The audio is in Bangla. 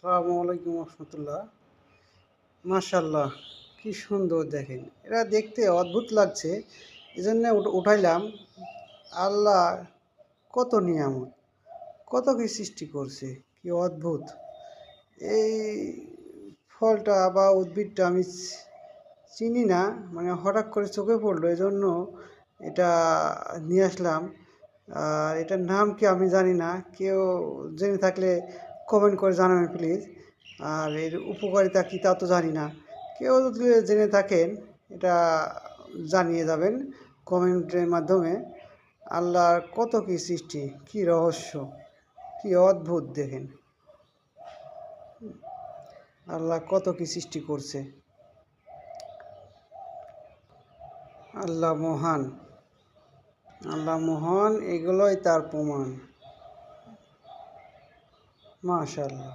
আসসালামু আলাইকুম রহমতুল্লাহ। মাশাল্লাহ, কি সুন্দর দেখেন, এরা দেখতে অদ্ভুত লাগছে, এজন্য উঠাইলাম। আল্লাহ কত নিয়ামত, কত কি সৃষ্টি করছে, কি অদ্ভুত! এই ফলটা বা উদ্ভিদটা আমি চিনি না, মানে হঠাৎ করে চোখে পড়লো, এজন্য এটা নিয়ে আসলাম। আর এটার নাম কি আমি জানি না, কেউ জেনে থাকলে কমেন্ট করে জানাবেন প্লিজ। আর এর উপকারিতা কী তা তো জানি না, কেউ যদি জেনে থাকেন এটা জানিয়ে যাবেন কমেন্টের মাধ্যমে। আল্লাহর কত কি সৃষ্টি, কি রহস্য, কি অদ্ভুত দেখেন! আল্লাহ কত কি সৃষ্টি করছে। আল্লাহ মহান, আল্লাহ মহান, এগুলোই তার প্রমাণ। মাশাআল্লাহ।